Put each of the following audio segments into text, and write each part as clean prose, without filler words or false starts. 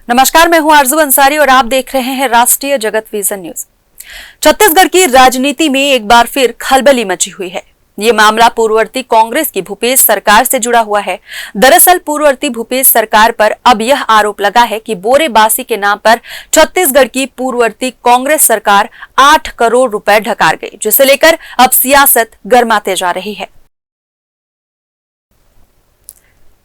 नमस्कार, मैं हूं आरजू अंसारी और आप देख रहे हैं राष्ट्रीय जगत विजन न्यूज। छत्तीसगढ़ की राजनीति में एक बार फिर खलबली मची हुई है। ये मामला पूर्ववर्ती कांग्रेस की भूपेश सरकार से जुड़ा हुआ है। दरअसल पूर्ववर्ती भूपेश सरकार पर अब यह आरोप लगा है कि बोरेबासी के नाम पर छत्तीसगढ़ की पूर्ववर्ती कांग्रेस सरकार 8 करोड़ रुपए ढकार गई, जिसे लेकर अब सियासत गर्माते जा रही है।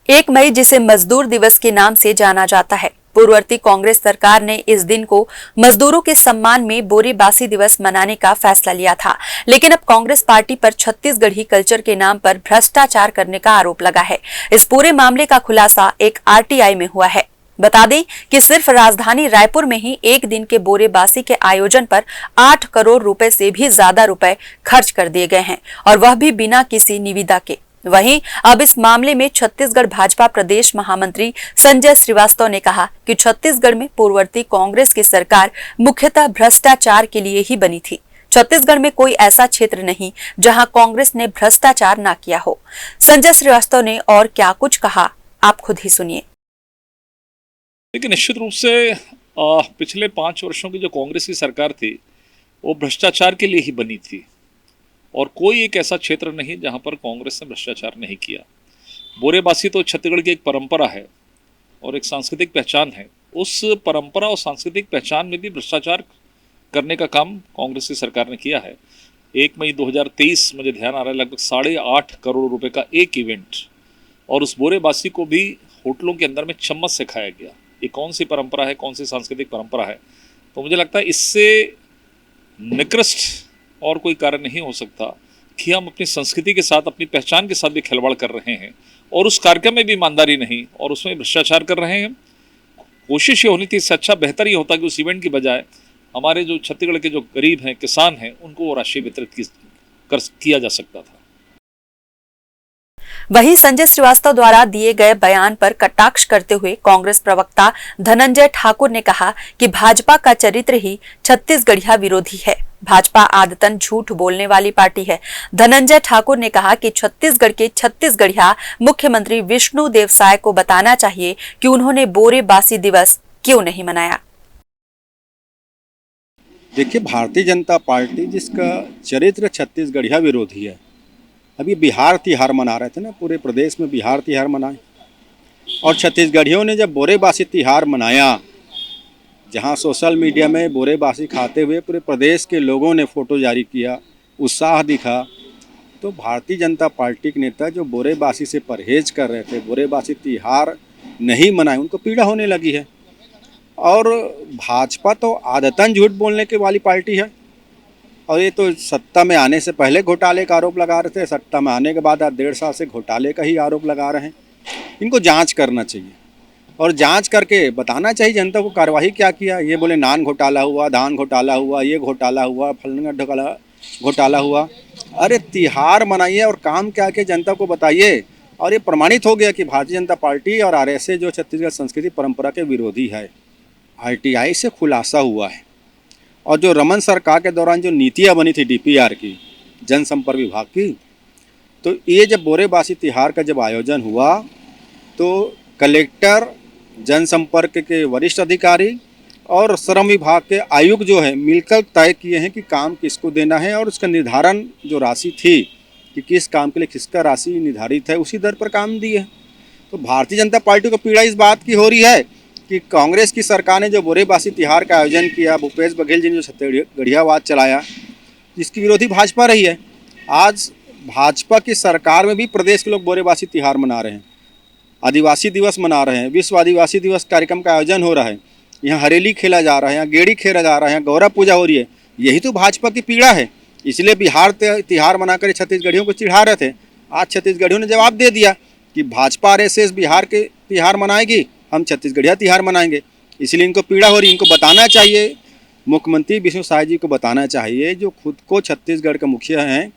1 मई जिसे मजदूर दिवस के नाम से जाना जाता है, पूर्ववर्ती कांग्रेस सरकार ने इस दिन को मजदूरों के सम्मान में बोरेबासी दिवस मनाने का फैसला लिया था। लेकिन अब कांग्रेस पार्टी पर छत्तीसगढ़ी कल्चर के नाम पर भ्रष्टाचार करने का आरोप लगा है। इस पूरे मामले का खुलासा एक आरटीआई में हुआ है। बता दें कि सिर्फ राजधानी रायपुर में ही एक दिन के बोरेबासी के आयोजन पर 8 करोड़ रुपए से भी ज्यादा रुपए खर्च कर दिए गए हैं, और वह भी बिना किसी निविदा के। वहीं अब इस मामले में छत्तीसगढ़ भाजपा प्रदेश महामंत्री संजय श्रीवास्तव ने कहा कि छत्तीसगढ़ में पूर्ववर्ती कांग्रेस की सरकार मुख्यतः भ्रष्टाचार के लिए ही बनी थी। छत्तीसगढ़ में कोई ऐसा क्षेत्र नहीं जहां कांग्रेस ने भ्रष्टाचार ना किया हो। संजय श्रीवास्तव ने और क्या कुछ कहा, आप खुद ही सुनिए। लेकिन निश्चित रूप से पिछले 5 वर्षों की जो कांग्रेस की सरकार थी वो भ्रष्टाचार के लिए ही बनी थी, और कोई एक ऐसा क्षेत्र नहीं जहां पर कांग्रेस ने भ्रष्टाचार नहीं किया। बोरेबासी तो छत्तीसगढ़ की एक परंपरा है और एक सांस्कृतिक पहचान है। उस परंपरा और सांस्कृतिक पहचान में भी भ्रष्टाचार करने का काम कांग्रेस की सरकार ने किया है। 1 मई 2023 मुझे ध्यान आ रहा है, लगभग 8.5 करोड़ रुपए का एक इवेंट, और उस बोरेबासी को भी होटलों के अंदर में चम्मच से खाया गया। ये कौन सी परंपरा है, कौन सी सांस्कृतिक परंपरा है? तो मुझे लगता है इससे निकृष्ट और कोई कारण नहीं हो सकता कि हम अपनी संस्कृति के साथ, अपनी पहचान के साथ भी खिलवाड़ कर रहे हैं, और उस कार्यक्रम में भी ईमानदारी नहीं और उसमें भ्रष्टाचार कर रहे हैं। कोशिश ये होनी थी, इससे अच्छा बेहतर ये होता कि उस इवेंट की बजाय हमारे जो छत्तीसगढ़ के जो गरीब हैं, किसान हैं, उनको वो राशि वितरित किया जा सकता था। वहीं संजय श्रीवास्तव द्वारा दिए गए बयान पर कटाक्ष करते हुए कांग्रेस प्रवक्ता धनंजय ठाकुर ने कहा कि भाजपा का चरित्र ही छत्तीसगढ़िया विरोधी है। भाजपा आदतन झूठ बोलने वाली पार्टी है। धनंजय ठाकुर ने कहा कि छत्तीसगढ़ के छत्तीसगढ़िया मुख्यमंत्री विष्णुदेव साय को बताना चाहिए कि उन्होंने बोरेबासी दिवस क्यों नहीं मनाया। देखिए, भारतीय जनता पार्टी जिसका चरित्र छत्तीसगढ़िया विरोधी है, अभी बिहार तिहार मना रहे थे ना, पूरे प्रदेश में बिहार तिहार मनाए, और छत्तीसगढ़ियों ने जब बोरेबासी तिहार मनाया, जहां सोशल मीडिया में बोरेबासी खाते हुए पूरे प्रदेश के लोगों ने फ़ोटो जारी किया, उत्साह दिखा, तो भारतीय जनता पार्टी के नेता जो बोरेबासी से परहेज कर रहे थे, बोरेबासी तिहार नहीं मनाए, उनको पीड़ा होने लगी है। और भाजपा तो आदतन झूठ बोलने की वाली पार्टी है, और ये तो सत्ता में आने से पहले घोटाले का आरोप लगा रहे थे, सत्ता में आने के बाद 1.5 साल से घोटाले का ही आरोप लगा रहे हैं। इनको जांच करना चाहिए और जांच करके बताना चाहिए जनता को कार्रवाई क्या किया। ये बोले नान घोटाला हुआ, धान घोटाला हुआ, ये घोटाला हुआ, फलना घोटाला हुआ। अरे तिहार मनाइए और काम क्या किया जनता को बताइए। और ये प्रमाणित हो गया कि भारतीय जनता पार्टी और आरएसएस जो छत्तीसगढ़ संस्कृति परंपरा के विरोधी है। आरटीआई से खुलासा हुआ है, और जो रमन सरकार के दौरान जो नीतियाँ बनी थी डीपीआर की, जनसंपर्क विभाग की, तो ये जब बोरेबासी तिहार का जब आयोजन हुआ तो कलेक्टर, जनसंपर्क के वरिष्ठ अधिकारी और श्रम विभाग के आयुक्त जो है मिलकर तय किए हैं कि काम किसको देना है, और उसका निर्धारण जो राशि थी कि किस काम के लिए किसका राशि निर्धारित है, उसी दर पर काम दिए। तो भारतीय जनता पार्टी को पीड़ा इस बात की हो रही है कि कांग्रेस की सरकार ने जो बोरेबासी तिहार का आयोजन किया, भूपेश बघेल जी ने जो छत्तीसगढ़ियावाद चलाया, जिसकी विरोधी भाजपा रही है। आज भाजपा की सरकार में भी प्रदेश के लोग बोरेबासी तिहार मना रहे हैं, आदिवासी दिवस मना रहे हैं, विश्व आदिवासी दिवस कार्यक्रम का आयोजन हो रहा है, यहाँ हरेली खेला जा रहा है, यहाँ गेड़ी खेला जा रहा है, यहाँ गौरा पूजा हो रही है। यही तो भाजपा की पीड़ा है, इसलिए बिहार तिहार मनाकर छत्तीसगढ़ियों को चिढ़ा रहे थे। आज छत्तीसगढ़ियों ने जवाब दे दिया कि भाजपा आरएसएस बिहार के तिहार मनाएगी, हम छत्तीसगढ़िया तिहार मनाएंगे। इसलिए इनको पीड़ा हो रही, इनको बताना चाहिए, मुख्यमंत्री विष्णु साय जी को बताना चाहिए, जो खुद को छत्तीसगढ़ के मुखिया हैं,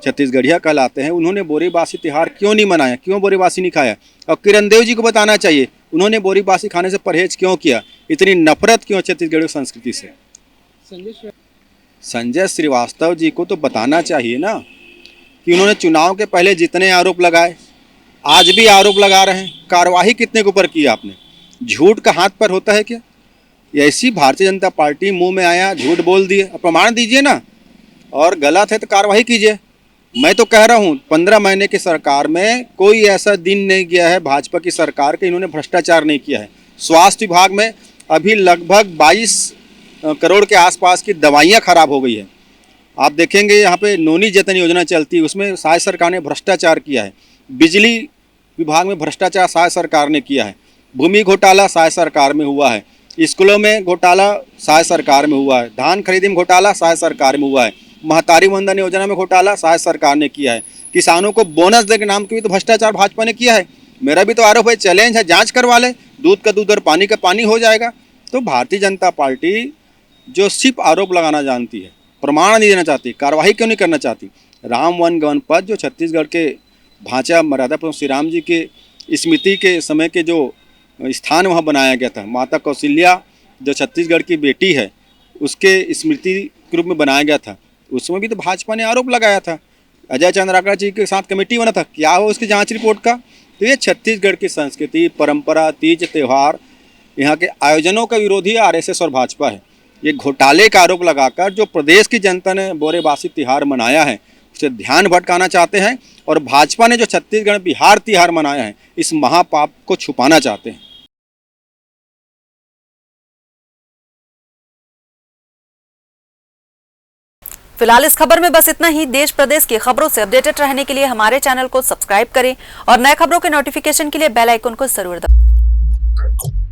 छत्तीसगढ़िया कहलाते हैं, उन्होंने बोरेबासी तिहार क्यों नहीं मनाया, क्यों बोरेबासी नहीं खाया। और किरण देव जी को बताना चाहिए, उन्होंने बोरेबासी खाने से परहेज क्यों किया, इतनी नफरत क्यों छत्तीसगढ़ संस्कृति से। संजय श्रीवास्तव जी को तो बताना चाहिए ना कि उन्होंने चुनाव के पहले जितने आरोप लगाए आज भी आरोप लगा रहे हैं। कार्रवाई कितने के ऊपर की आपने? झूठ का हाथ पर होता है क्या? ऐसी भारतीय जनता पार्टी मुंह में आया झूठ बोल दिए, अब प्रमाण दीजिए ना, और गलत है तो कार्रवाई कीजिए। मैं तो कह रहा हूँ 15 महीने की सरकार में कोई ऐसा दिन नहीं गया है भाजपा की सरकार के इन्होंने भ्रष्टाचार नहीं किया है। स्वास्थ्य विभाग में अभी लगभग 22 करोड़ के आसपास की दवाइयाँ खराब हो गई है। आप देखेंगे यहाँ पे नोनी जतन योजना चलती है, उसमें शायद सरकार ने भ्रष्टाचार किया है। बिजली विभाग में भ्रष्टाचार शायद सरकार ने किया है। भूमि घोटाला शायद सरकार में हुआ है। स्कूलों में घोटाला शायद सरकार में हुआ है। धान खरीदी में घोटाला शायद सरकार में हुआ है। महतारी वंदन योजना में घोटाला शायद सरकार ने किया है। किसानों को बोनस दे के नाम के भी तो भ्रष्टाचार भाजपा ने किया है। मेरा भी तो आरोप है, चैलेंज है, जांच करवा ले, दूध का दूध और पानी का पानी हो जाएगा। तो भारतीय जनता पार्टी जो सिर्फ आरोप लगाना जानती है, प्रमाण नहीं देना चाहती, कार्रवाई क्यों नहीं करना चाहती? राम वन गवन पद जो छत्तीसगढ़ के भांचा मर्यादा पुरुष श्री राम जी के स्मृति के समय के जो स्थान वहाँ बनाया गया था, माता कौशल्या जो छत्तीसगढ़ की बेटी है उसके स्मृति के रूप में बनाया गया था, उसमें भी तो भाजपा ने आरोप लगाया था। अजय चंद्राकर जी के साथ कमेटी बना था, क्या हो उसकी जांच रिपोर्ट का? तो ये छत्तीसगढ़ की संस्कृति, परंपरा, तीज त्यौहार, यहाँ के आयोजनों का विरोधी आरएसएस और भाजपा है। ये घोटाले का आरोप लगाकर जो प्रदेश की जनता ने बोरेबासी तिहार मनाया है उसे ध्यान भटकाना चाहते हैं, और भाजपा ने जो छत्तीसगढ़ बिहार तिहार मनाया है इस महापाप को छुपाना चाहते हैं। फिलहाल इस खबर में बस इतना ही। देश प्रदेश की खबरों से अपडेटेड रहने के लिए हमारे चैनल को सब्सक्राइब करें और नए खबरों के नोटिफिकेशन के लिए बेल आइकन को जरूर दबाएं।